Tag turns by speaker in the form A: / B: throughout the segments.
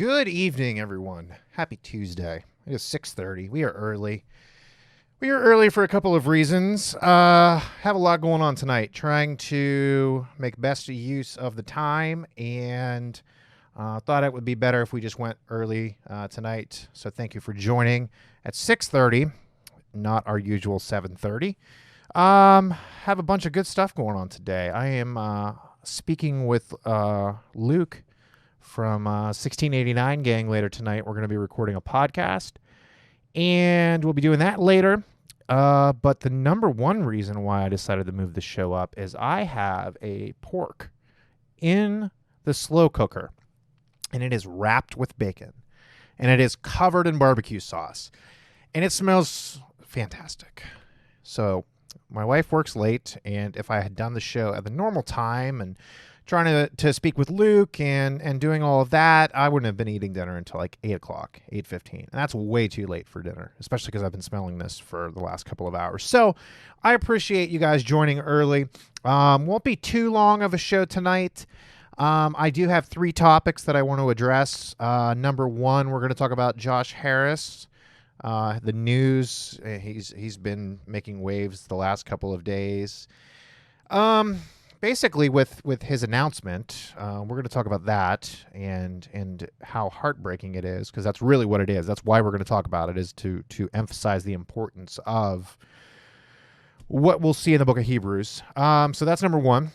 A: Good evening, everyone. Happy Tuesday. It is 6:30. We are early. We are early for a couple of reasons. Have a lot going on tonight. Trying to make best use of the time, and thought it would be better if we just went early tonight. So thank you for joining at 6:30, not our usual 7:30. Have a bunch of good stuff going on today. I am speaking with Luke from 1689 Gang later tonight. We're going to be recording a podcast, and we'll be doing that later. But the number one reason why I decided to move the show up is I have a pork in the slow cooker, and it is wrapped with bacon, and it is covered in barbecue sauce, and it smells fantastic. So my wife works late, and if I had done the show at the normal time and trying to speak with Luke and doing all of that, I wouldn't have been eating dinner until like 8 o'clock, 8:15. And that's way too late for dinner, especially because I've been smelling this for the last couple of hours. So I appreciate you guys joining early. Won't be too long of a show tonight. I do have 3 topics that I want to address. Number one, we're going to talk about Josh Harris. The news, he's been making waves the last couple of days. Basically, with his announcement, we're going to talk about that and how heartbreaking it is, because that's really what it is. That's why we're going to talk about it, is to emphasize the importance of what we'll see in the book of Hebrews. So that's number one.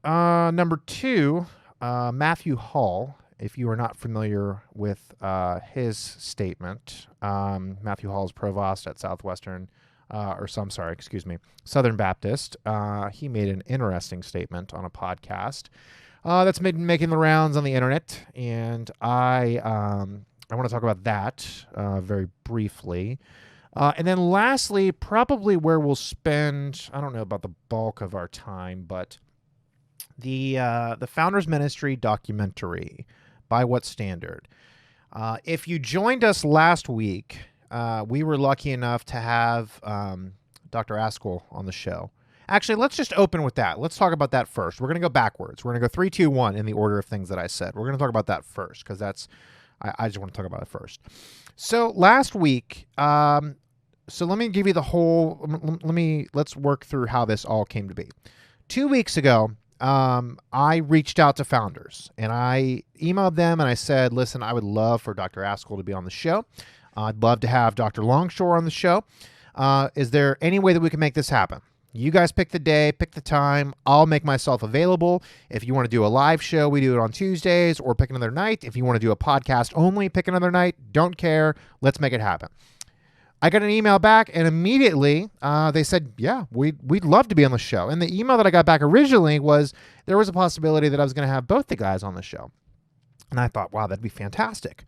A: Number two, Matthew Hall. If you are not familiar with his statement, Matthew Hall is provost at Southern Baptist. He made an interesting statement on a podcast that's been making the rounds on the internet, and I want to talk about that very briefly. And then lastly, probably where we'll spend, I don't know about the bulk of our time, but the Founders Ministry documentary, By What Standard? If you joined us last week, we were lucky enough to have Dr. Askell on the show. Actually, let's just open with that. Let's talk about that first. We're going to go backwards. We're going to go 3, 2, 1 in the order of things that I said. We're going to talk about that first, because I just want to talk about it first. So last week, so let me give you the whole, let's work through how this all came to be. 2 weeks ago, I reached out to Founders, and I emailed them, and I said, listen, I would love for Dr. Askell to be on the show. I'd love to have Dr. Longshore on the show. Is there any way that we can make this happen? You guys pick the day, pick the time. I'll make myself available. If you want to do a live show, we do it on Tuesdays, or pick another night. If you want to do a podcast only, pick another night. Don't care. Let's make it happen. I got an email back, and immediately they said, yeah, we'd love to be on the show. And the email that I got back originally was there was a possibility that I was going to have both the guys on the show. And I thought, wow, that'd be fantastic.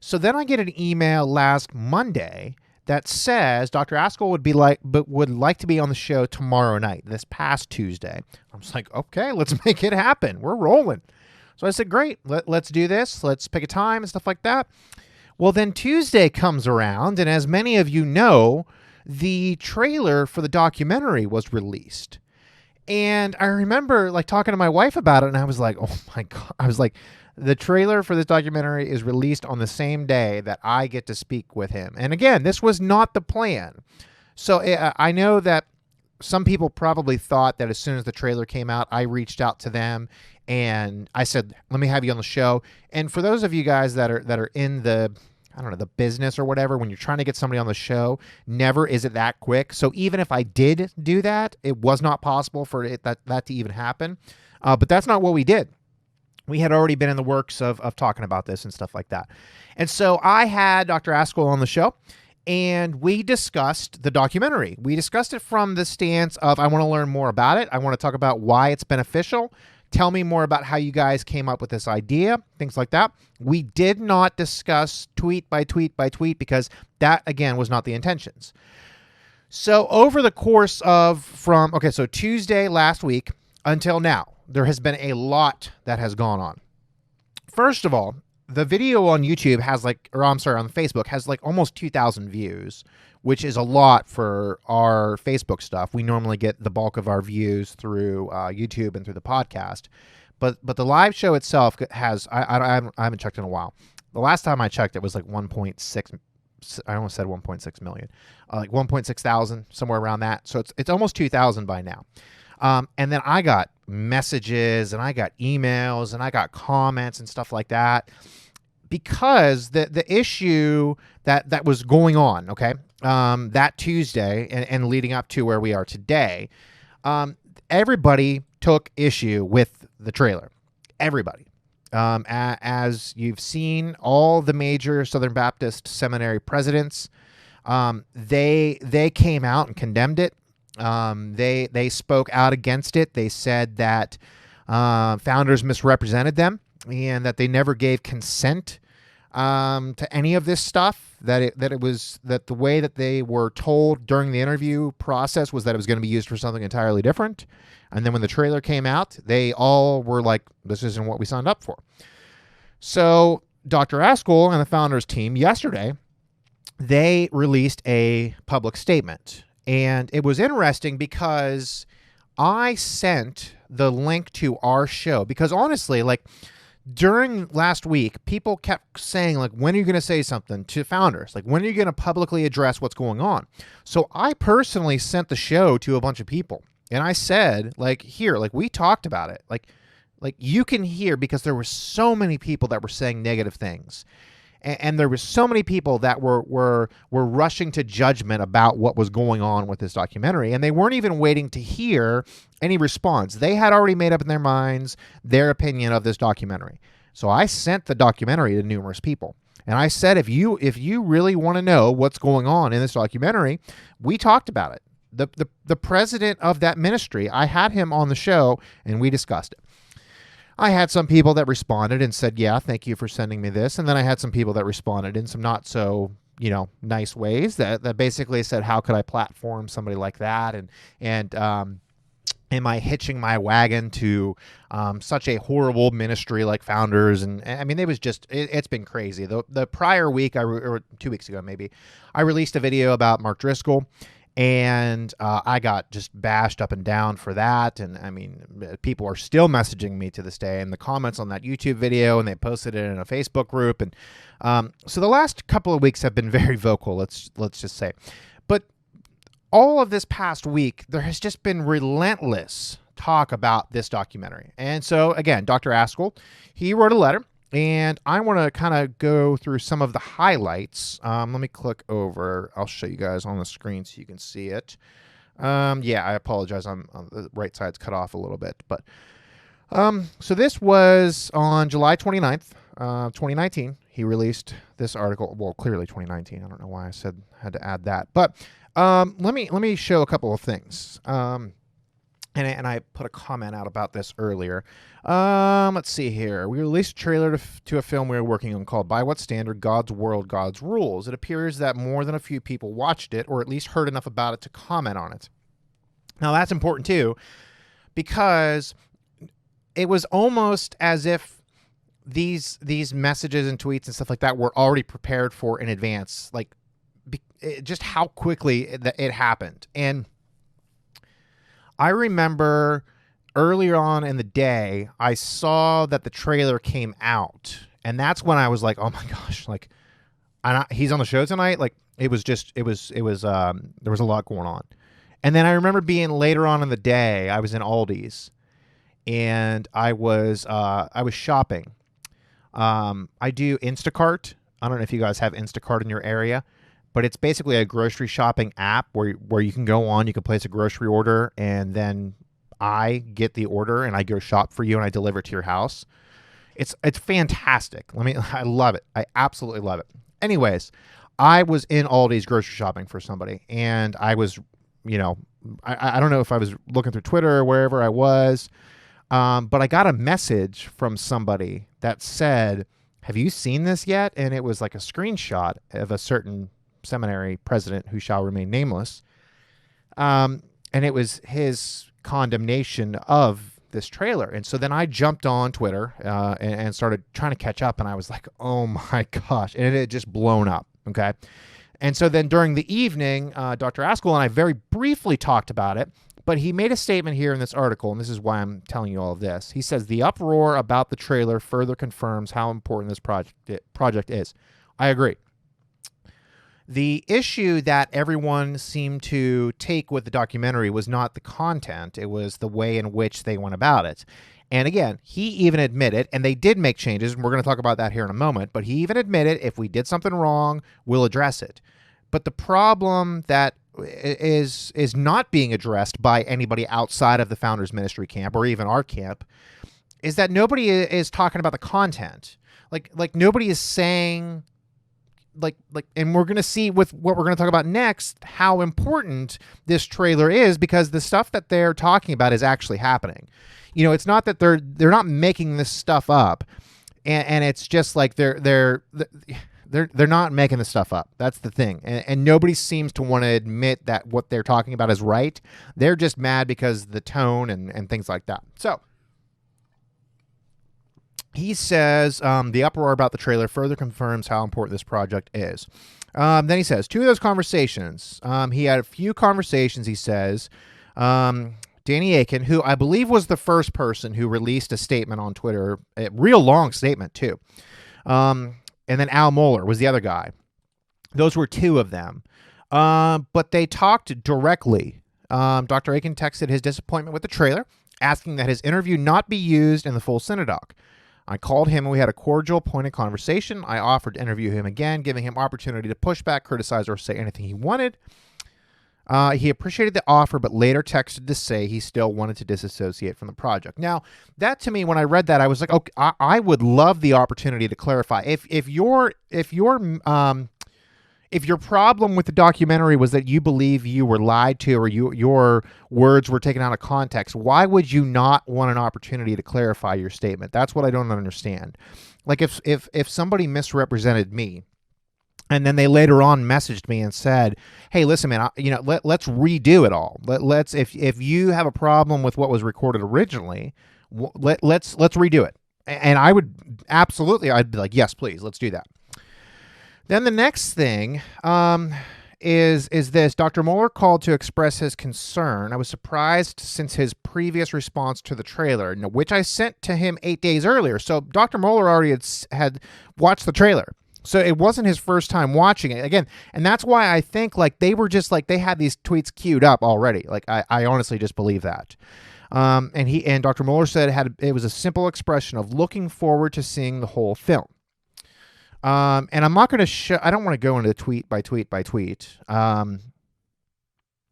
A: So then I get an email last Monday that says Dr. Askell would like to be on the show tomorrow night, this past Tuesday. I'm just like, okay, let's make it happen. We're rolling. So I said, great, let's do this. Let's pick a time and stuff like that. Well, then Tuesday comes around, and as many of you know, the trailer for the documentary was released. And I remember talking to my wife about it, and I was like, oh my God. I was like, the trailer for this documentary is released on the same day that I get to speak with him. And again, this was not the plan. So I know that some people probably thought that as soon as the trailer came out, I reached out to them and I said, let me have you on the show. And for those of you guys that are in the business or whatever, when you're trying to get somebody on the show, never is it that quick. So even if I did do that, it was not possible for that to even happen. But that's not what we did. We had already been in the works of talking about this and stuff like that. And so I had Dr. Askell on the show, and we discussed the documentary. We discussed it from the stance of, I want to learn more about it. I want to talk about why it's beneficial. Tell me more about how you guys came up with this idea, things like that. We did not discuss tweet by tweet by tweet, because that, again, was not the intentions. So over the course of so Tuesday last week until now, there has been a lot that has gone on. First of all, the video on YouTube has on Facebook has almost 2,000 views, which is a lot for our Facebook stuff. We normally get the bulk of our views through YouTube and through the podcast. But the live show itself has, I haven't checked in a while. The last time I checked, it was like 1.6. I almost said 1.6 million, like 1.6 thousand, somewhere around that. So it's almost 2,000 by now. And then I got messages and I got emails and I got comments and stuff like that, because the issue that was going on, okay, that Tuesday and leading up to where we are today, everybody took issue with the trailer. Everybody. As you've seen, all the major Southern Baptist seminary presidents, they came out and condemned it. They spoke out against it. They said that Founders misrepresented them and that they never gave consent to any of this stuff. That the way that they were told during the interview process was that it was going to be used for something entirely different. And then when the trailer came out, they all were like, this isn't what we signed up for. So Dr. Askell and the Founders team yesterday, they released a public statement. And it was interesting because I sent the link to our show, because honestly, like during last week, people kept saying, like, when are you going to say something to Founders? Like, when are you going to publicly address what's going on? So I personally sent the show to a bunch of people. And I said, like, here, like, we talked about it. Like you can hear, because there were so many people that were saying negative things. And there were so many people that were rushing to judgment about what was going on with this documentary. And they weren't even waiting to hear any response. They had already made up in their minds their opinion of this documentary. So I sent the documentary to numerous people. And I said, if you really want to know what's going on in this documentary, we talked about it. The president of that ministry, I had him on the show and we discussed it. I had some people that responded and said, yeah, thank you for sending me this. And then I had some people that responded in some not so, nice ways that basically said, how could I platform somebody like that? And am I hitching my wagon to such a horrible ministry like Founders? And I mean, it was just, it's been crazy. The prior week, or 2 weeks ago maybe, I released a video about Mark Driscoll. And I got just bashed up and down for that. And I mean, people are still messaging me to this day in the comments on that YouTube video, and they posted it in a Facebook group. And so the last couple of weeks have been very vocal, let's just say. But all of this past week, there has just been relentless talk about this documentary. And so again, Dr. Askell, he wrote a letter. And I want to kind of go through some of the highlights. Let me click over. I'll show you guys on the screen so you can see it. Yeah, I apologize. On the right side's cut off a little bit. But so this was on July 29th, 2019. He released this article. Well, clearly 2019. I don't know why I had to add that. But let me show a couple of things. And I put a comment out about this earlier. Let's see here. We released a trailer to a film we were working on called By What Standard? God's World, God's Rules. It appears that more than a few people watched it, or at least heard enough about it to comment on it. Now, that's important too, because it was almost as if these messages and tweets and stuff like that were already prepared for in advance, like just how quickly it happened. And I remember earlier on in the day, I saw that the trailer came out, and that's when I was like, "Oh my gosh!" Like, he's on the show tonight. Like, it was there was a lot going on. And then I remember being later on in the day, I was in Aldi's, and I was shopping. I do Instacart. I don't know if you guys have Instacart in your area, but it's basically a grocery shopping app where you can go on, you can place a grocery order, and then I get the order and I go shop for you and I deliver it to your house. It's fantastic. I love it. I absolutely love it. Anyways, I was in Aldi's grocery shopping for somebody, and I was, I don't know if I was looking through Twitter or wherever I was, but I got a message from somebody that said, "Have you seen this yet?" And it was like a screenshot of a certain seminary president who shall remain nameless. And it was his condemnation of this trailer. And so then I jumped on Twitter and started trying to catch up, and I was like, oh my gosh. And it had just blown up. Okay. And so then during the evening, Dr. Askell and I very briefly talked about it, But he made a statement here in this article, and this is why I'm telling you all of this. He says, the uproar about the trailer further confirms how important this project is. I agree. The issue that everyone seemed to take with the documentary was not the content. It was the way in which they went about it. And again, he even admitted, and they did make changes, and we're going to talk about that here in a moment, but he even admitted if we did something wrong, we'll address it. But the problem that is not being addressed by anybody outside of the Founders Ministry camp or even our camp is that nobody is talking about the content. Like nobody is saying like, and we're going to see with what we're going to talk about next, how important this trailer is, because the stuff that they're talking about is actually happening. You know, it's not that they're not making this stuff up, and it's just like they're not making this stuff up. That's the thing. And nobody seems to want to admit that what they're talking about is right. They're just mad because the tone and things like that. So he says, the uproar about the trailer further confirms how important this project is. Then he says, two of those conversations, he had a few conversations, he says, Danny Akin, who I believe was the first person who released a statement on Twitter, a real long statement too. And then Al Mohler was the other guy. Those were two of them. But they talked directly. Dr. Akin texted his disappointment with the trailer, asking that his interview not be used in the full synodoc. I called him and we had a cordial, pointed conversation. I offered to interview him again, giving him opportunity to push back, criticize, or say anything he wanted. He appreciated the offer, but later texted to say he still wanted to disassociate from the project. Now, that to me, when I read that, I was like, okay, I would love the opportunity to clarify. If your problem with the documentary was that you believe you were lied to or your words were taken out of context, why would you not want an opportunity to clarify your statement? That's what I don't understand. Like if somebody misrepresented me, and then they later on messaged me and said, "Hey, listen, man, let's redo it all. Let's if you have a problem with what was recorded originally, let's redo it." And I would absolutely, I'd be like, "Yes, please, let's do that." Then the next thing is this: Dr. Mohler called to express his concern. I was surprised since his previous response to the trailer, which I sent to him 8 days earlier. So Dr. Mohler already had watched the trailer. So it wasn't his first time watching it again. And that's why I think like they were just like, they had these tweets queued up already. Like I honestly just believe that. And Dr. Mohler said it was a simple expression of looking forward to seeing the whole film. And I'm not going to I don't want to go into tweet by tweet by tweet.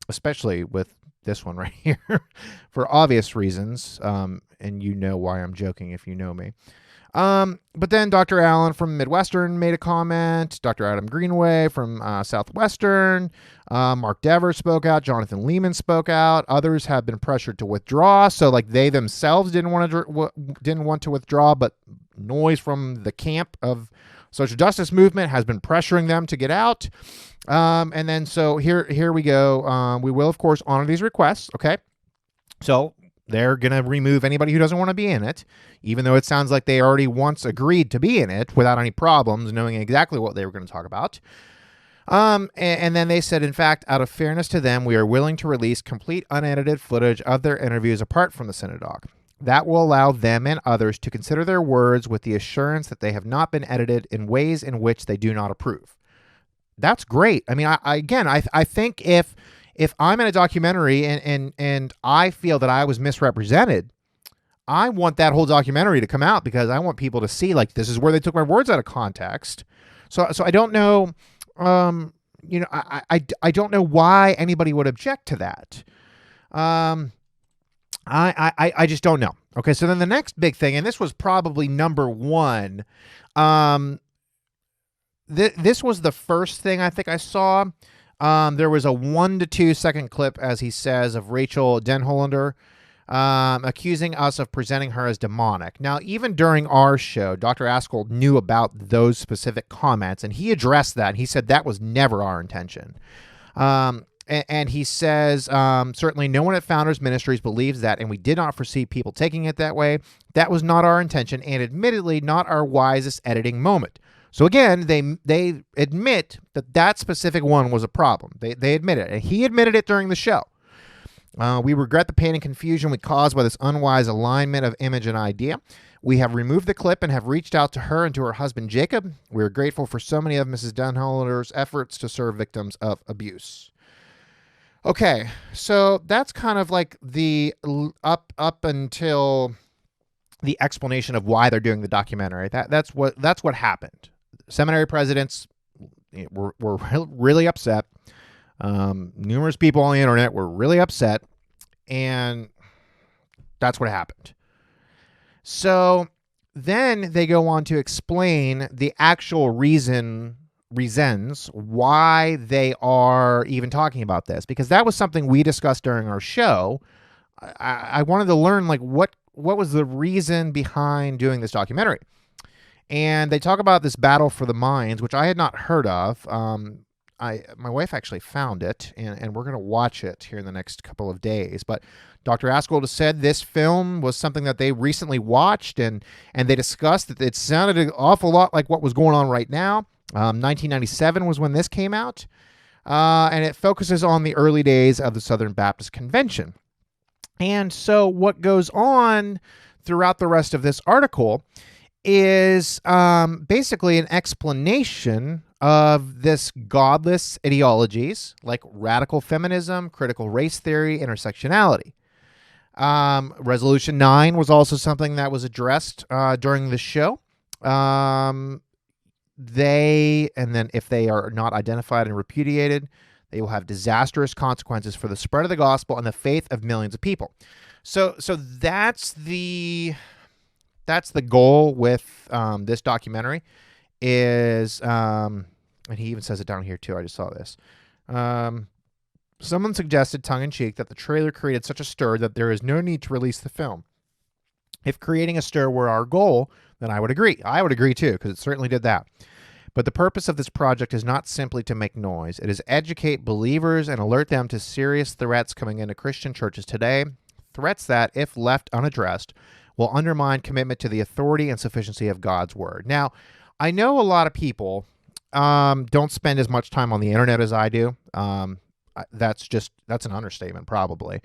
A: Especially with this one right here for obvious reasons. And you know why I'm joking if you know me. But then Dr. Allen from Midwestern made a comment. Dr. Adam Greenway from Southwestern. Mark Dever spoke out. Jonathan Lehman spoke out. Others have been pressured to withdraw. So like they themselves didn't want to withdraw, but noise from the camp of social justice movement has been pressuring them to get out. And then so here we go. We will of course honor these requests. Okay. So they're going to remove anybody who doesn't want to be in it, even though it sounds like they already once agreed to be in it without any problems, knowing exactly what they were going to talk about. And then they said, in fact, out of fairness to them, we are willing to release complete unedited footage of their interviews apart from the synodoc. That will allow them and others to consider their words with the assurance that they have not been edited in ways in which they do not approve. That's great. I mean, I think if I'm in a documentary and I feel that I was misrepresented, I want that whole documentary to come out because I want people to see like this is where they took my words out of context. So I don't know, I don't know why anybody would object to that. I just don't know. Okay, so then the next big thing, and this was probably number one. This was the first thing I think I saw. There was a 1 to 2 second clip, as he says, of Rachel Denhollander accusing us of presenting her as demonic. Now, even during our show, Dr. Askell knew about those specific comments, and he addressed that. And he said that was never our intention. And he says, certainly no one at Founders Ministries believes that, and we did not foresee people taking it that way. That was not our intention, and admittedly not our wisest editing moment. So again, they admit that specific one was a problem. They admit it, and he admitted it during the show. We regret the pain and confusion we caused by this unwise alignment of image and idea. We have removed the clip and have reached out to her and to her husband, Jacob. We are grateful for so many of Mrs. Denholder's efforts to serve victims of abuse. Okay, so that's kind of like the up until the explanation of why they're doing the documentary. That's what happened. Seminary presidents were really upset. Numerous people on the internet were really upset, and that's what happened. So then they go on to explain the actual reasons why they are even talking about this, because that was something we discussed during our show. I wanted to learn like what was the reason behind doing this documentary. And they talk about this battle for the minds, which I had not heard of. My wife actually found it, and we're going to watch it here in the next couple of days. But Dr. Askold has said this film was something that they recently watched, and they discussed that it sounded an awful lot like what was going on right now. 1997 was when this came out, and it focuses on the early days of the Southern Baptist Convention. And so what goes on throughout the rest of this article is basically an explanation of this godless ideologies like radical feminism, critical race theory, intersectionality. Resolution 9 was also something that was addressed during the show. And then if they are not identified and repudiated, they will have disastrous consequences for the spread of the gospel and the faith of millions of people. So that's the goal with this documentary is, and he even says it down here too. I just saw this. Someone suggested tongue-in-cheek that the trailer created such a stir that there is no need to release the film. If creating a stir were our goal, then I would agree. I would agree too, because it certainly did that. But the purpose of this project is not simply to make noise. It is educate believers and alert them to serious threats coming into Christian churches today, threats that, if left unaddressed, will undermine commitment to the authority and sufficiency of God's word. Now, I know a lot of people don't spend as much time on the internet as I do. That's an understatement, probably.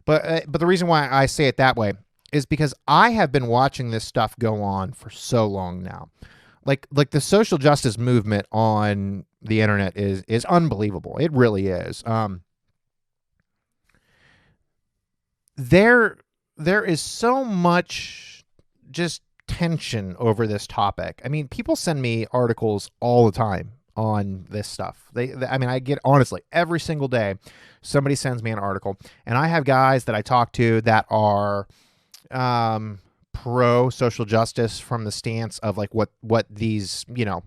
A: But the reason why I say it that way is because I have been watching this stuff go on for so long now. Like the social justice movement on the internet is unbelievable. It really is. There is so much just tension over this topic. I mean, people send me articles all the time on this stuff. I get, honestly, every single day somebody sends me an article, and I have guys that I talk to that are pro social justice from the stance of like what these, I'm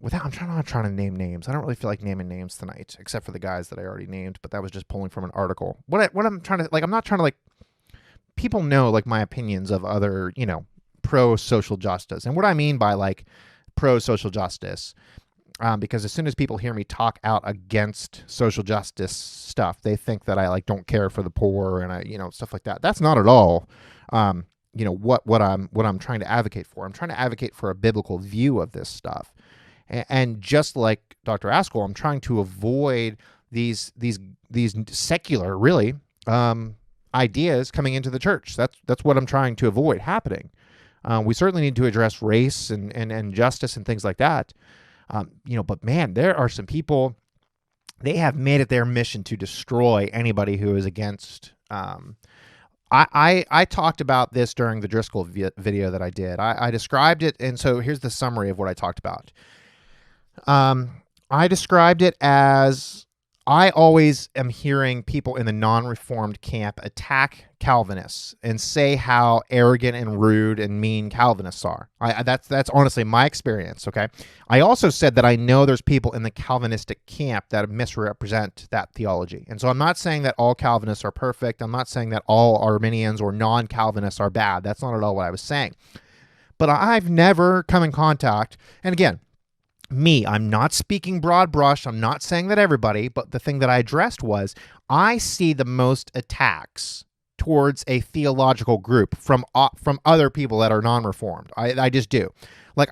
A: not trying to name names. I don't really feel like naming names tonight, except for the guys that I already named, but that was just pulling from an article. What I'm trying to, I'm not trying to people know like my opinions of other, pro social justice. And what I mean by pro social justice, because as soon as people hear me talk out against social justice stuff, they think that I don't care for the poor and I, stuff like that. That's not at all, what I'm trying to advocate for. I'm trying to advocate for a biblical view of this stuff. And just like Dr. Askold, I'm trying to avoid these secular, really, ideas coming into the church. That's what I'm trying to avoid happening. We certainly need to address race and justice and things like that. But man, there are some people, they have made it their mission to destroy anybody who is against. I talked about this during the Driscoll video that I did. I described it, and so here's the summary of what I talked about. I described it as I always am hearing people in the non-reformed camp attack Calvinists and say how arrogant and rude and mean Calvinists are. That's honestly my experience, okay? I also said that I know there's people in the Calvinistic camp that misrepresent that theology. And so I'm not saying that all Calvinists are perfect. I'm not saying that all Arminians or non-Calvinists are bad. That's not at all what I was saying. But I've never come in contact, and again, I'm not speaking broad brush. I'm not saying that everybody, but the thing that I addressed was I see the most attacks towards a theological group from other people that are non-reformed. I just do.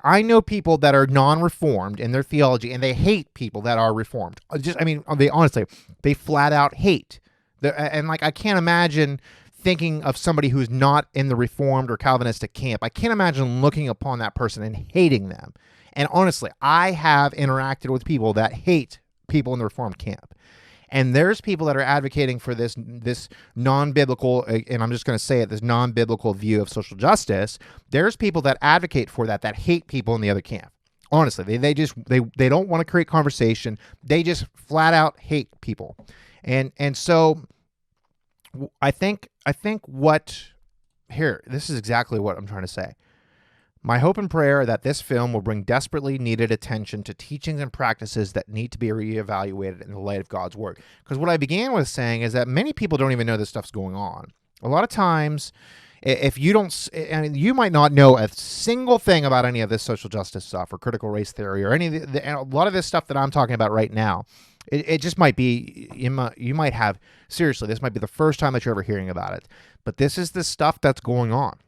A: I know people that are non-reformed in their theology, and they hate people that are reformed. They honestly, they flat out hate And like, I can't imagine thinking of somebody who's not in the Reformed or Calvinistic camp. I can't imagine looking upon that person and hating them. And honestly, I have interacted with people that hate people in the Reformed camp. And there's people that are advocating for this non-biblical, and I'm just going to say it, this non-biblical view of social justice. There's people that advocate for that hate people in the other camp. Honestly, they don't want to create conversation. They just flat out hate people. And so I think this is exactly what I'm trying to say. My hope and prayer that this film will bring desperately needed attention to teachings and practices that need to be reevaluated in the light of God's word. Because what I began with saying is that many people don't even know this stuff's going on. A lot of times, if you don't, and you might not know a single thing about any of this social justice stuff or critical race theory or any of a lot of this stuff that I'm talking about right now. It just might be, you might have, seriously, this might be the first time that you're ever hearing about it. But this is the stuff that's going on.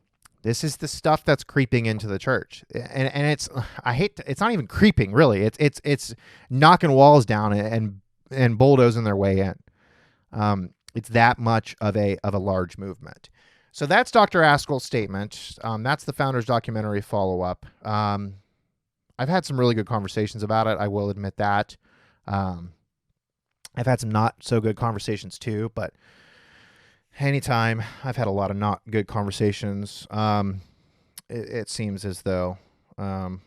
A: This is the stuff that's creeping into the church, and it's it's not even creeping really. It's knocking walls down and bulldozing their way in. It's that much of a large movement. So that's Dr. Askell's statement. That's the Founders documentary follow-up. I've had some really good conversations about it. I will admit that. I've had some not so good conversations too, but anytime I've had a lot of not good conversations, it seems as though I'm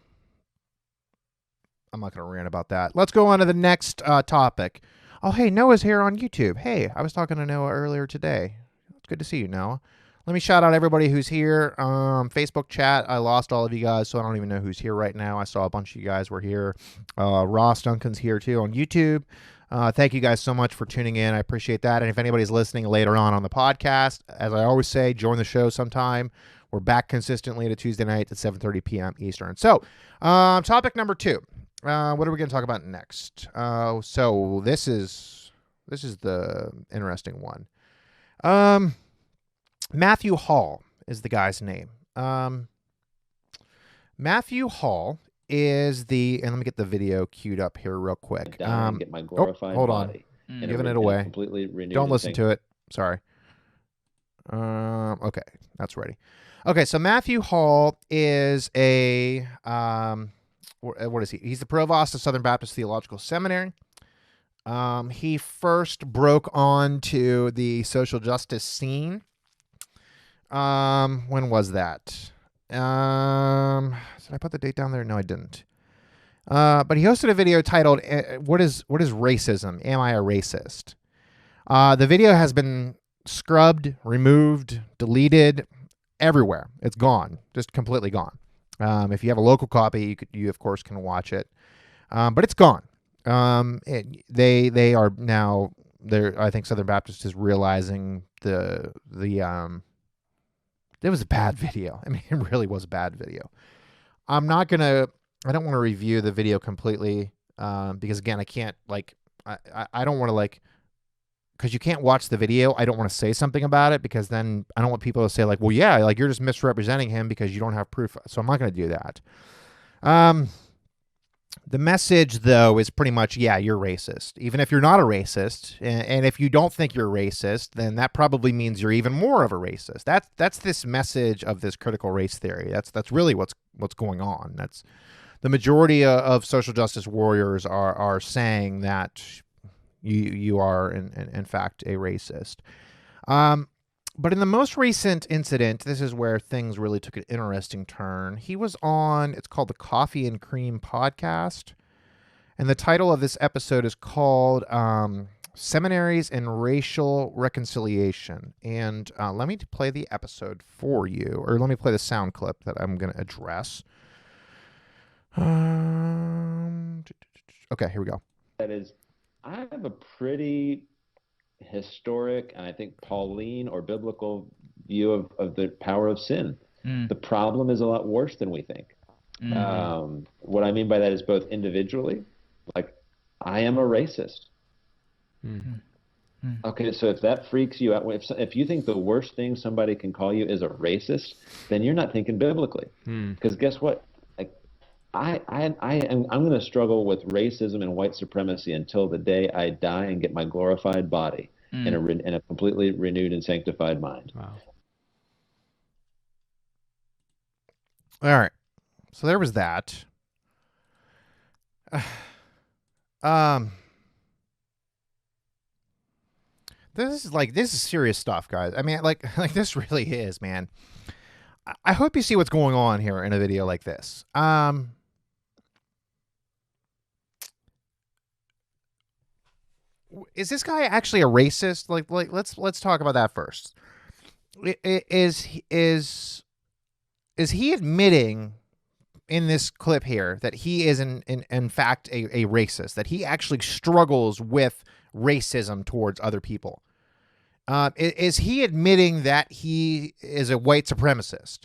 A: not going to rant about that. Let's go on to the next topic. Oh, hey, Noah's here on YouTube. Hey, I was talking to Noah earlier today. It's good to see you, Noah. Let me shout out everybody who's here. Facebook chat, I lost all of you guys, so I don't even know who's here right now. I saw a bunch of you guys were here. Ross Duncan's here too on YouTube. Thank you guys so much for tuning in. I appreciate that. And if anybody's listening later on the podcast, as I always say, join the show sometime. We're back consistently to Tuesday night at 7:30 p.m. Eastern. So, topic number 2. What are we going to talk about next? So this is the interesting one. Matthew Hall is the guy's name. Matthew Hall is and let me get the video queued up here real quick.
B: Get my glorified
A: hold
B: body.
A: on. Giving it away. Don't listen to it. Sorry. Okay, that's ready. Okay, so Matthew Hall is a what is he? He's the provost of Southern Baptist Theological Seminary. He first broke onto the social justice scene. When was that? Did I put the date down there? No, I didn't. But he hosted a video titled "What is Racism? Am I a Racist?" The video has been scrubbed, removed, deleted, everywhere. It's gone, just completely gone. If you have a local copy, you of course can watch it, but it's gone. They are now there. I think Southern Baptist is realizing it was a bad video. I mean, it really was a bad video. I don't want to review the video completely because again, I can't I don't want to because you can't watch the video. I don't want to say something about it because then I don't want people to say well, yeah, you're just misrepresenting him because you don't have proof. So I'm not going to do that. The message, though, is pretty much, yeah, you're racist. Even if you're not a racist, and if you don't think you're racist, then that probably means you're even more of a racist. That's this message of this critical race theory. That's really what's going on. That's the majority of social justice warriors are saying that you are in fact a racist. But in the most recent incident, this is where things really took an interesting turn. He was on, it's called the Coffee and Cream Podcast. And the title of this episode is called Seminaries and Racial Reconciliation. And let me play the episode for you, or let me play the sound clip that I'm going to address. Okay, here we go.
B: That is, I have a pretty historic and I think Pauline or biblical view of the power of sin. The problem is a lot worse than we think. What I mean by that is both individually, I am a racist. Okay, so if that freaks you out, if you think the worst thing somebody can call you is a racist, then you're not thinking biblically. Because guess what? I'm going to struggle with racism and white supremacy until the day I die and get my glorified body. in a completely renewed and sanctified mind.
A: Wow. All right. So there was that. Um, this is serious stuff, guys. I mean, like this really is, man. I hope you see what's going on here in a video like this. Is this guy actually a racist? Like let's talk about that first. Is he admitting in this clip here that he is in fact a racist, that he actually struggles with racism towards other people? Is he admitting that he is a white supremacist,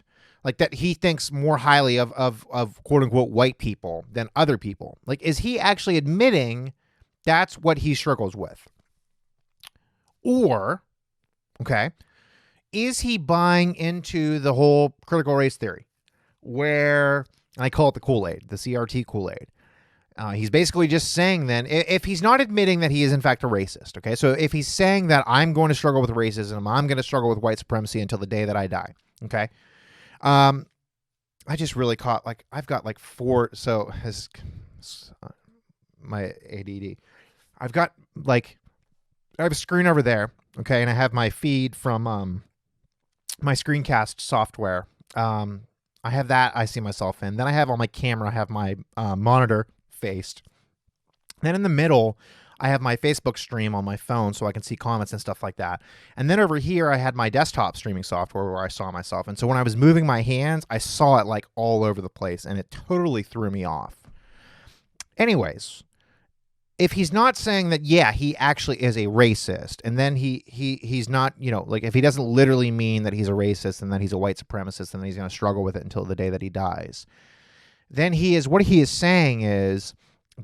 A: like that he thinks more highly of quote unquote white people than other people? Like, is he actually admitting that's what he struggles with? Or, okay, is he buying into the whole critical race theory, where, and I call it the Kool-Aid, the CRT Kool-Aid? He's basically just saying then, if he's not admitting that he is in fact a racist, okay, so if he's saying that I'm going to struggle with racism, I'm going to struggle with white supremacy until the day that I die, okay, I just really caught, like, I've got like four, so my ADD, I've got like, I have a screen over there, okay, and I have my feed from my screencast software. I have that I see myself in. Then I have on my camera, I have my monitor faced. Then in the middle, I have my Facebook stream on my phone so I can see comments and stuff like that. And then over here, I had my desktop streaming software where I saw myself. And so when I was moving my hands, I saw it like all over the place, and it totally threw me off. Anyways, if he's not saying that, yeah, he actually is a racist, and then he's not, you know, like if he doesn't literally mean that he's a racist and that he's a white supremacist and that he's going to struggle with it until the day that he dies, then what he is saying is,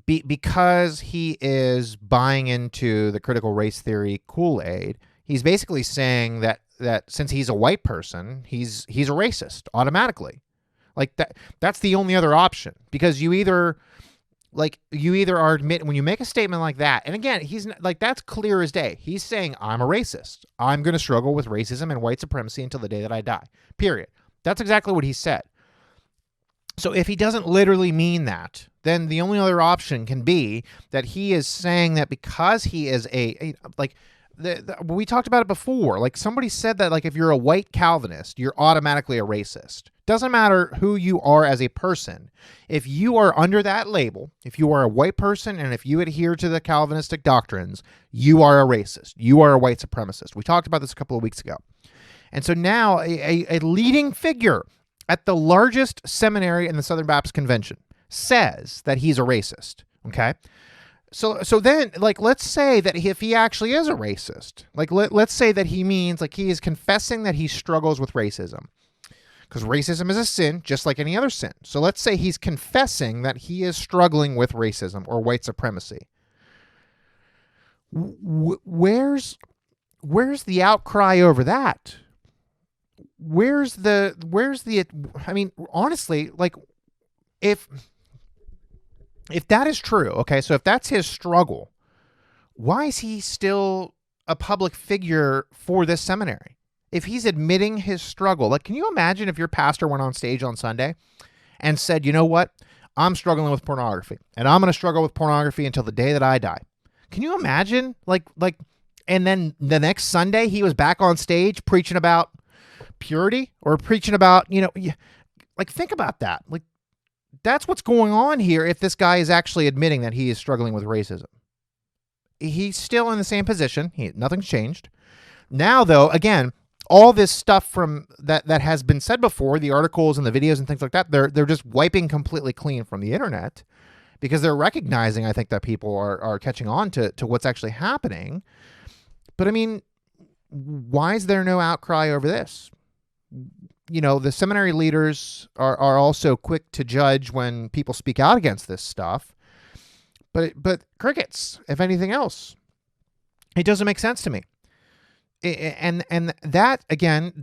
A: because he is buying into the critical race theory Kool-Aid, he's basically saying that since he's a white person, he's a racist automatically. Like that's the only other option, because you either are when you make a statement like that, and again, he's like, that's clear as day. He's saying, I'm a racist. I'm going to struggle with racism and white supremacy until the day that I die. Period. That's exactly what he said. So if he doesn't literally mean that, then the only other option can be that he is saying that because he is we talked about it before. Like, somebody said that, like, if you're a white Calvinist, you're automatically a racist. Doesn't matter who you are as a person. If you are under that label, if you are a white person and if you adhere to the Calvinistic doctrines, you are a racist. You are a white supremacist. We talked about this a couple of weeks ago. And so now a leading figure at the largest seminary in the Southern Baptist Convention says that he's a racist, okay? So then, like, let's say that if he actually is a racist, like, let's say that he means, like, he is confessing that he struggles with racism, because racism is a sin just like any other sin. So let's say he's confessing that he is struggling with racism or white supremacy. Where's the outcry over that? Where's the I mean, honestly, like, if that is true, okay, so if that's his struggle, why is he still a public figure for this seminary? If he's admitting his struggle, like, can you imagine if your pastor went on stage on Sunday and said, you know what, I'm struggling with pornography, and I'm going to struggle with pornography until the day that I die? Can you imagine, like, and then the next Sunday he was back on stage preaching about purity, or preaching about, you know, like, think about that. Like, that's what's going on here. If this guy is actually admitting that he is struggling with racism, he's still in the same position. Nothing's changed. Now, though, again, all this stuff from that has been said before, the articles and the videos and things like that, they're just wiping completely clean from the internet, because they're recognizing, I think, that people are catching on to what's actually happening. But I mean, why is there no outcry over this? You know, the seminary leaders are also quick to judge when people speak out against this stuff, but crickets, if anything else. It doesn't make sense to me. And that, again,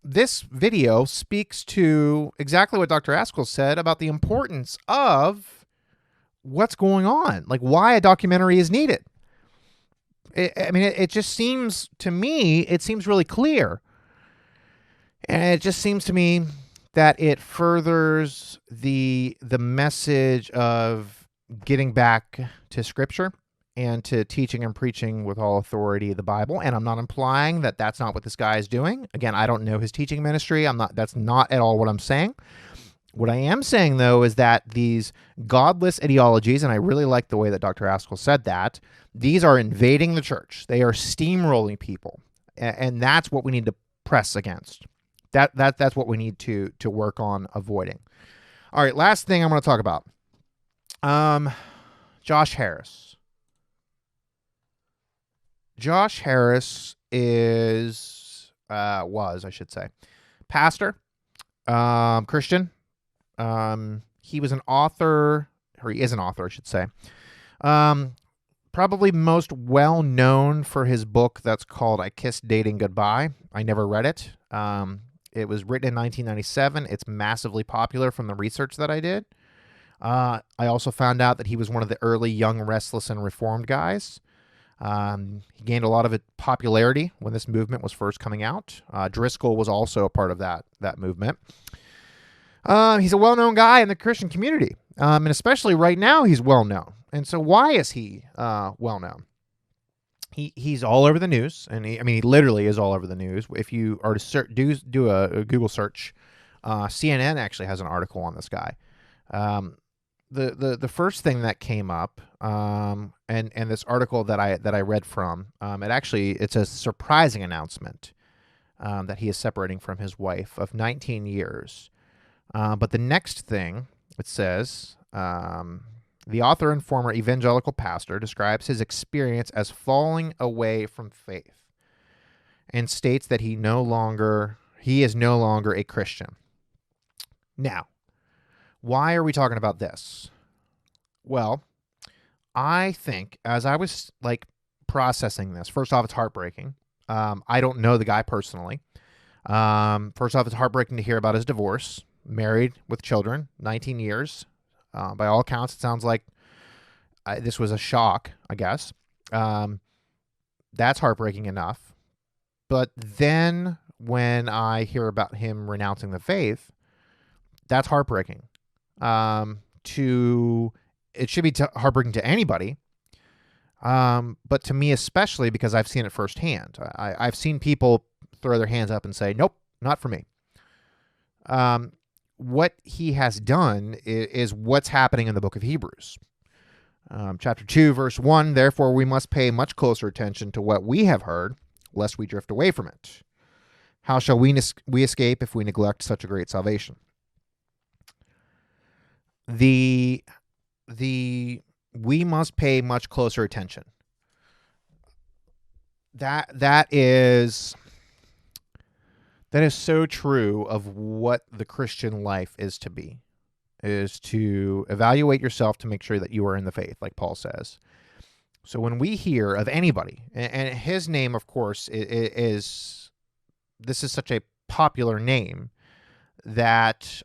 A: this video speaks to exactly what Dr. Askell said about the importance of what's going on, like why a documentary is needed. It just seems to me, it seems really clear. And it just seems to me that it furthers the message of getting back to Scripture and to teaching and preaching with all authority the Bible. And I'm not implying that that's not what this guy is doing. Again, I don't know his teaching ministry. That's not at all what I'm saying. What I am saying, though, is that these godless ideologies, and I really like the way that Dr. Askell said that, these are invading the church. They are steamrolling people. And that's what we need to press against. That's what we need to work on avoiding. All right, last thing I'm going to talk about. Josh Harris. Josh Harris was, I should say, pastor, Christian. He was an author, or he is an author, I should say. Probably most well known for his book that's called I Kissed Dating Goodbye. I never read it. It was written in 1997. It's massively popular from the research that I did. I also found out that he was one of the early Young, Restless, and Reformed guys. He gained a lot of popularity when this movement was first coming out. Driscoll was also a part of that movement. He's a well-known guy in the Christian community, and especially right now he's well-known. And so why is he well-known? He's all over the news, and he literally is all over the news. If you are to do a Google search, CNN actually has an article on this guy. The first thing that came up, and this article that I read from, it's a surprising announcement that he is separating from his wife of 19 years. But the next thing it says, the author and former evangelical pastor describes his experience as falling away from faith and states that he is no longer a Christian. Now, why are we talking about this? Well, I think as I was processing this, first off, it's heartbreaking. I don't know the guy personally. First off, it's heartbreaking to hear about his divorce, married with children, 19 years. By all accounts, it sounds like this was a shock, I guess. That's heartbreaking enough. But then when I hear about him renouncing the faith, that's heartbreaking. It should be heartbreaking to anybody, but to me especially because I've seen it firsthand. I've seen people throw their hands up and say, nope, not for me. What he has done is what's happening in the book of Hebrews. Chapter 2, verse 1, therefore we must pay much closer attention to what we have heard, lest we drift away from it. How shall we escape if we neglect such a great salvation? We must pay much closer attention. That is so true of what the Christian life is to be, is to evaluate yourself to make sure that you are in the faith, like Paul says. So when we hear of anybody, and his name, of course, this is such a popular name that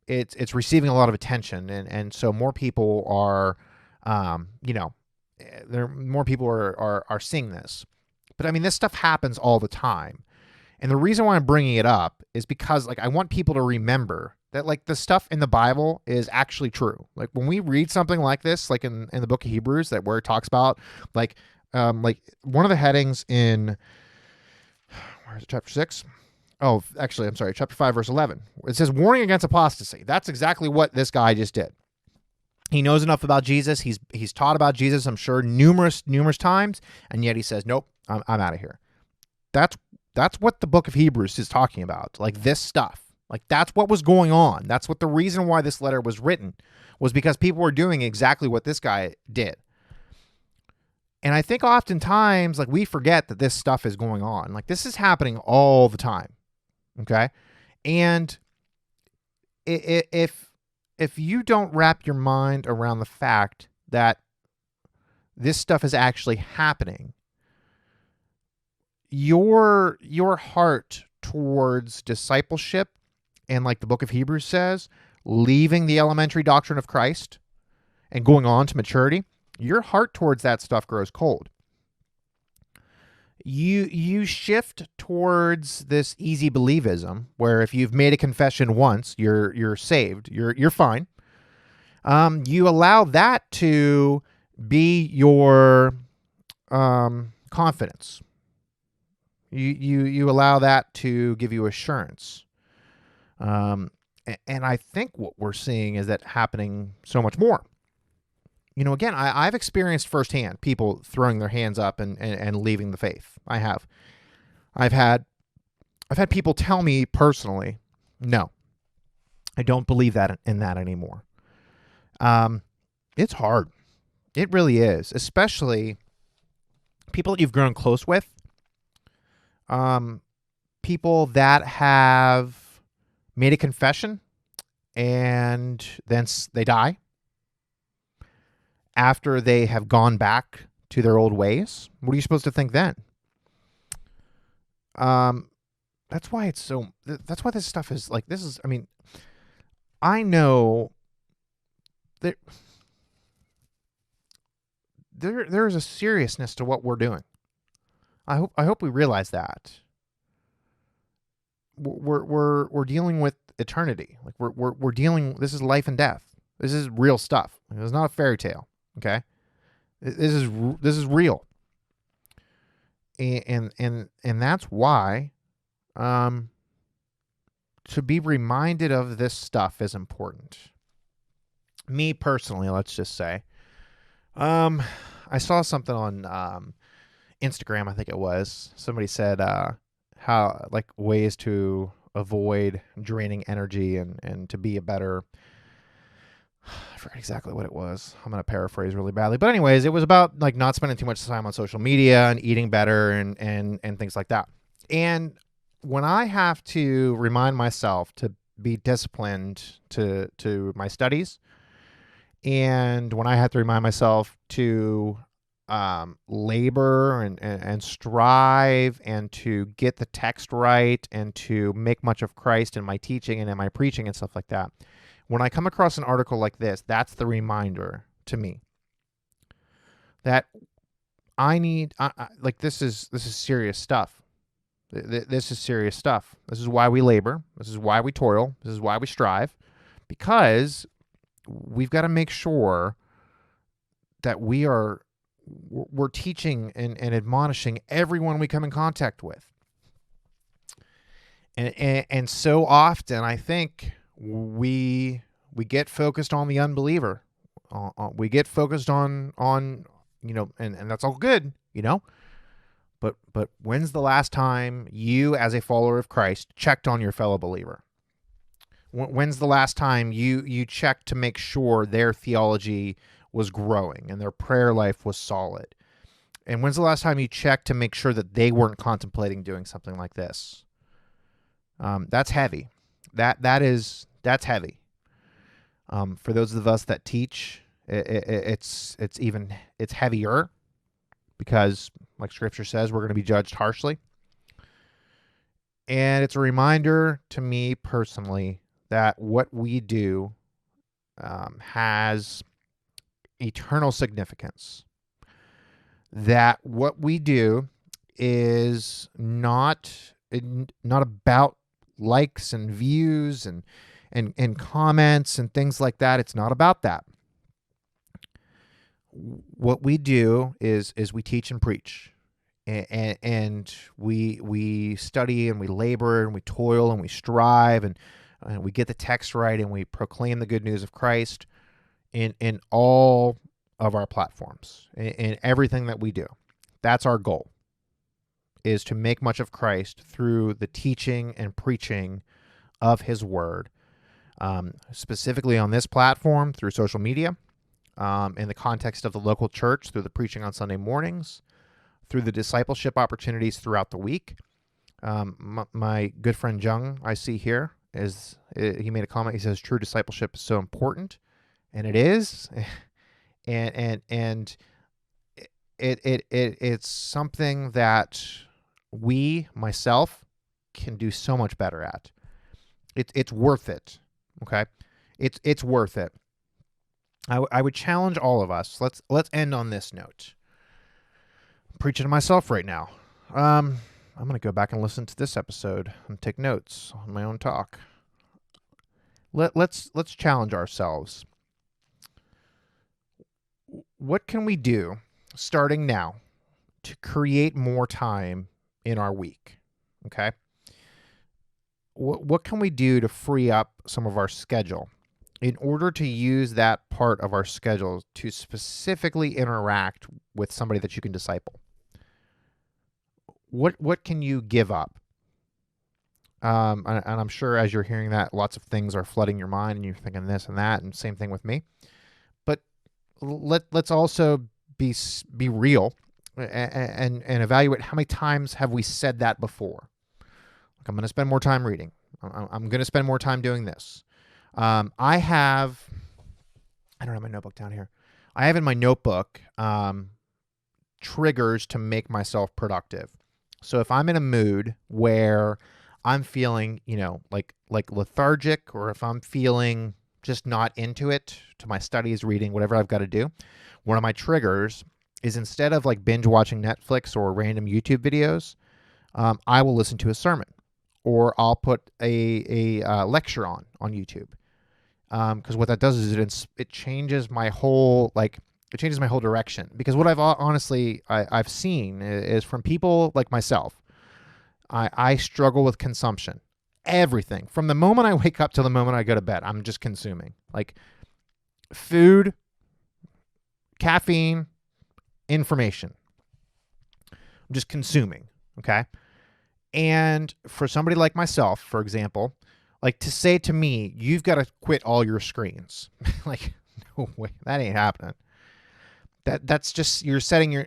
A: it's receiving a lot of attention, and so more people are, more people are seeing this. But this stuff happens all the time. And the reason why I'm bringing it up is because I want people to remember that the stuff in the Bible is actually true. When we read something like this, in the book of Hebrews, where it talks about one of the headings in, where is it, chapter 6? Oh, actually, I'm sorry, chapter 5, verse 11. It says warning against apostasy. That's exactly what this guy just did. He knows enough about Jesus. He's taught about Jesus, I'm sure, numerous times, and yet he says, nope, I'm out of here. That's what the book of Hebrews is talking about, this stuff. That's what was going on. That's what the reason why this letter was written was because people were doing exactly what this guy did. And I think oftentimes, we forget that this stuff is going on. This is happening all the time, okay? And if you don't wrap your mind around the fact that this stuff is actually happening, your heart towards discipleship, and the book of Hebrews says, leaving the elementary doctrine of Christ and going on to maturity, your heart towards that stuff grows cold. you shift towards this easy believism, where if you've made a confession once, you're saved, you're fine. You allow that to be your confidence. You allow that to give you assurance. And I think what we're seeing is that happening so much more. Again, I've experienced firsthand people throwing their hands up and leaving the faith. I have. I've had people tell me personally, no, I don't believe that in that anymore. It's hard. It really is, especially people that you've grown close with. People that have made a confession and then they die after they have gone back to their old ways. What are you supposed to think then? That's why this stuff is like, I know that there is a seriousness to what we're doing. I hope we realize that. We're dealing with eternity. Like we're dealing. This is life and death. This is real stuff. It's not a fairy tale. Okay, this is real. And that's why, to be reminded of this stuff is important. Me personally, let's just say, I saw something on Instagram, I think it was. Somebody said how, like, ways to avoid draining energy and to be a better, I forget exactly what it was. I'm going to paraphrase really badly. But anyways, it was about like not spending too much time on social media and eating better and things like that. And when I have to remind myself to be disciplined to my studies, and when I have to remind myself to labor and strive and to get the text right and to make much of Christ in my teaching and in my preaching and stuff like that, when I come across an article like this, that's the reminder to me that I need, like, this is serious stuff. This is serious stuff. This is why we labor. This is why we toil. This is why we strive, because we've got to make sure that we're teaching and admonishing everyone we come in contact with. And so often, I think we get focused on the unbeliever. We get focused on and that's all good, But when's the last time you, as a follower of Christ, checked on your fellow believer? When's the last time you checked to make sure their theology was growing and their prayer life was solid? And when's the last time you checked to make sure that they weren't contemplating doing something like this? That's heavy. That's heavy. For those of us that teach, it's heavier, because, like Scripture says, we're going to be judged harshly. And it's a reminder to me personally that what we do has eternal significance. That what we do is not about likes and views and comments and things like that. It's not about that. What we do is we teach and preach, and we study and we labor and we toil and we strive and we get the text right and we proclaim the good news of Christ in all of our platforms, in everything that we do. That's our goal, is to make much of Christ through the teaching and preaching of His Word, specifically on this platform through social media, in the context of the local church through the preaching on Sunday mornings, through the discipleship opportunities throughout the week. My good friend Jung, I see here, he made a comment. He says true discipleship is so important, and it is, and it's something that myself, can do so much better at. It's worth it. Okay, it's worth it. I would challenge all of us. Let's end on this note. I'm preaching to myself right now. I'm going to go back and listen to this episode and take notes on my own talk. Let's challenge ourselves. What can we do starting now to create more time in our week? Okay. What can we do to free up some of our schedule in order to use that part of our schedule to specifically interact with somebody that you can disciple? What can you give up? And I'm sure as you're hearing that, lots of things are flooding your mind and you're thinking this and that, and same thing with me. But let's also be real and evaluate how many times have we said that before. Like, I'm going to spend more time reading. I'm going to spend more time doing this. I don't have my notebook down here. I have in my notebook triggers to make myself productive. So if I'm in a mood where I'm feeling, like lethargic, or if I'm feeling just not into it, to my studies, reading, whatever I've got to do, one of my triggers is, instead of like binge watching Netflix or random YouTube videos, I will listen to a sermon, or I'll put a lecture on YouTube. Because what that does is it changes my whole direction. Because what I've seen is, from people like myself, I struggle with consumption. Everything from the moment I wake up till the moment I go to bed, I'm just consuming, like, food, caffeine, information. I'm just consuming. Okay. And for somebody like myself, for example, like, to say to me, you've got to quit all your screens. Like, no way, that ain't happening. That's just, you're setting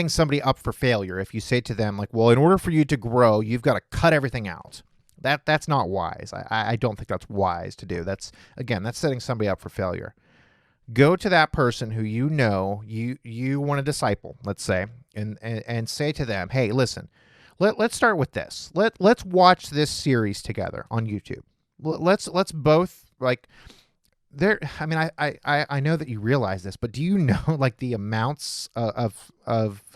A: somebody up for failure if you say to them, like, well, in order for you to grow, you've got to cut everything out. That's not wise. I don't think that's wise to do. That's setting somebody up for failure. Go to that person who you want to disciple, let's say, and say to them, hey, listen, let's start with this. Let's watch this series together on YouTube. Let's both, like, there. I mean, I know that you realize this, but do you know, like, the amounts of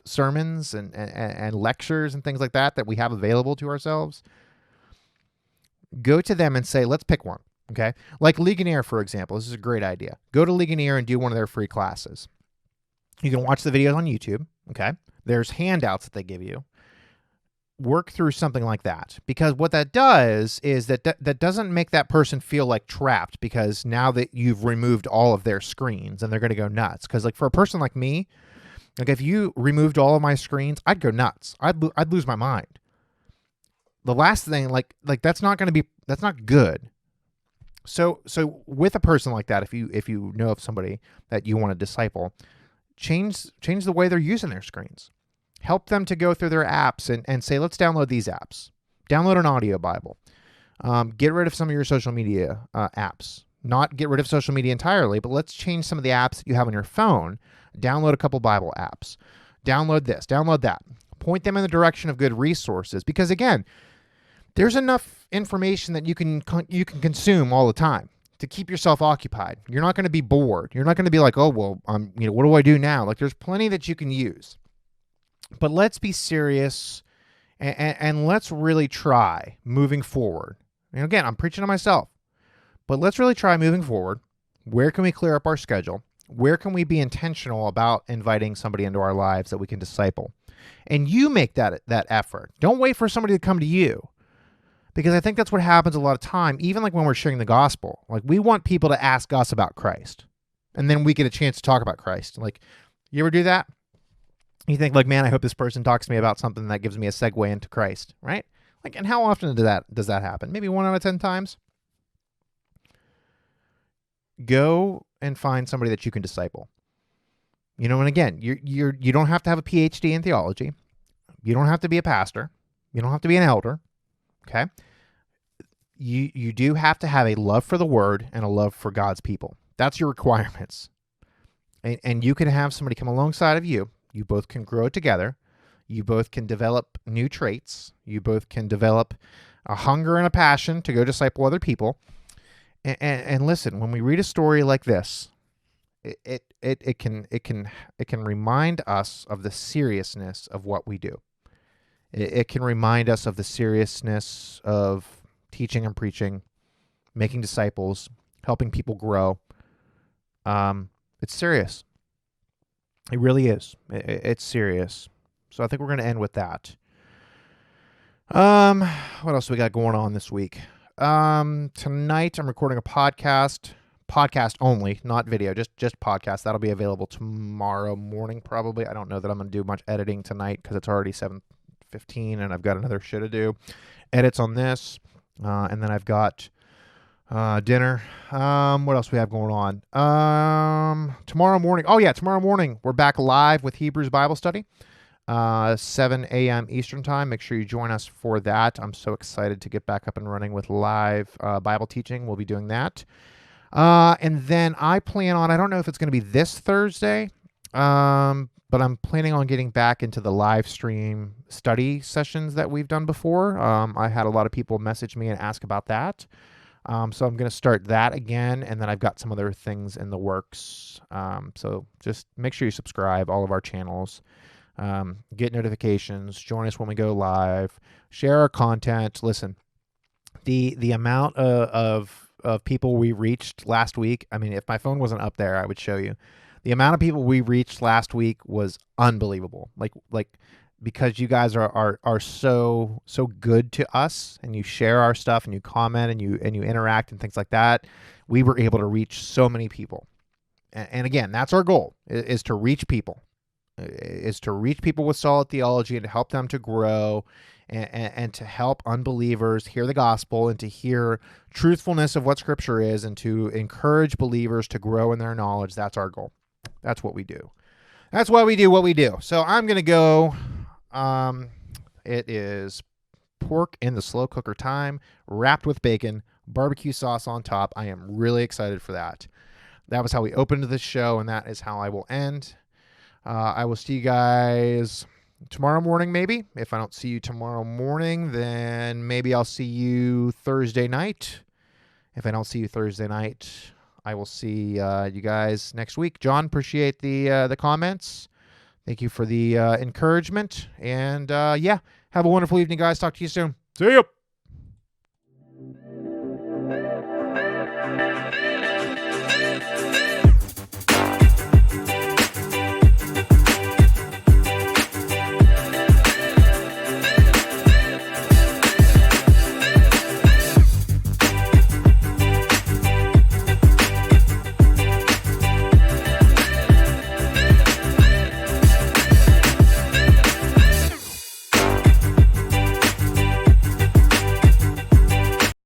A: sermons and lectures and things like that we have available to ourselves? Go to them and say, let's pick one. Okay. Like Ligonier, for example. This is a great idea. Go to Ligonier and do one of their free classes. You can watch the videos on YouTube. Okay. There's handouts that they give you. Work through something like that, because what that does is that doesn't make that person feel like trapped, because now that you've removed all of their screens, and they're going to go nuts. Because, like, for a person like me, like, if you removed all of my screens, I'd go nuts. I'd lose my mind. The last thing, like that's not good. So with a person like that, if you know of somebody that you want to disciple, change the way they're using their screens. Help them to go through their apps and say, let's download these apps. Download an audio Bible. Get rid of some of your social media apps. Not get rid of social media entirely, but let's change some of the apps that you have on your phone. Download a couple Bible apps. Download this, download that. Point them in the direction of good resources. Because, again, there's enough information that you can consume all the time to keep yourself occupied. You're not going to be bored. You're not going to be like, oh, well, what do I do now? Like, there's plenty that you can use. But let's be serious and let's really try moving forward. And again, I'm preaching to myself, but let's really try moving forward. Where can we clear up our schedule? Where can we be intentional about inviting somebody into our lives that we can disciple? And you make that effort. Don't wait for somebody to come to you. Because I think that's what happens a lot of time, even like when we're sharing the gospel. Like, we want people to ask us about Christ, and then we get a chance to talk about Christ. Like, you ever do that? You think, like, man, I hope this person talks to me about something that gives me a segue into Christ, right? Like, and how often does that happen? Maybe 1 out of 10 times. Go and find somebody that you can disciple. And again, you don't have to have a PhD in theology. You don't have to be a pastor. You don't have to be an elder. Okay. You do have to have a love for the word and a love for God's people. That's your requirements. And you can have somebody come alongside of you. You both can grow together. You both can develop new traits. You both can develop a hunger and a passion to go disciple other people. And listen, when we read a story like this, it can remind us of the seriousness of what we do. It can remind us of the seriousness of teaching and preaching, making disciples, helping people grow. It's serious. It really is. It's serious. So I think we're going to end with that. What else we got going on this week? Tonight I'm recording a podcast only, not video, just podcast. That'll be available tomorrow morning probably. I don't know that I'm going to do much editing tonight because it's already 7:15 and I've got another show to do. Edits on this, and then I've got dinner. What else we have going on? Tomorrow morning we're back live with Hebrews Bible Study. 7 a.m. Eastern Time. Make sure you join us for that. I'm so excited to get back up and running with live Bible teaching. We'll be doing that. And then I plan on, I don't know if it's going to be this Thursday, but I'm planning on getting back into the live stream study sessions that we've done before. I had a lot of people message me and ask about that. So I'm going to start that again, and then I've got some other things in the works. So just make sure you subscribe all of our channels. Get notifications, join us when we go live, share our content. Listen, the amount of people we reached last week, I mean, if my phone wasn't up there, I would show you. The amount of people we reached last week was unbelievable. Like because you guys are so good to us, and you share our stuff and you comment and you interact and things like that, we were able to reach so many people. And again, that's our goal, is to reach people. Is to reach people with solid theology and to help them to grow and to help unbelievers hear the gospel and to hear truthfulness of what Scripture is and to encourage believers to grow in their knowledge. That's our goal. That's what we do. That's why we do what we do. So I'm going to go. It is pork in the slow cooker time, wrapped with bacon, barbecue sauce on top. I am really excited for that. That was how we opened this show, and that is how I will end. I will see you guys tomorrow morning, maybe. If I don't see you tomorrow morning, then maybe I'll see you Thursday night. If I don't see you Thursday night, I will see you guys next week. John, appreciate the comments. Thank you for the encouragement. And yeah, have a wonderful evening, guys. Talk to you soon. See you.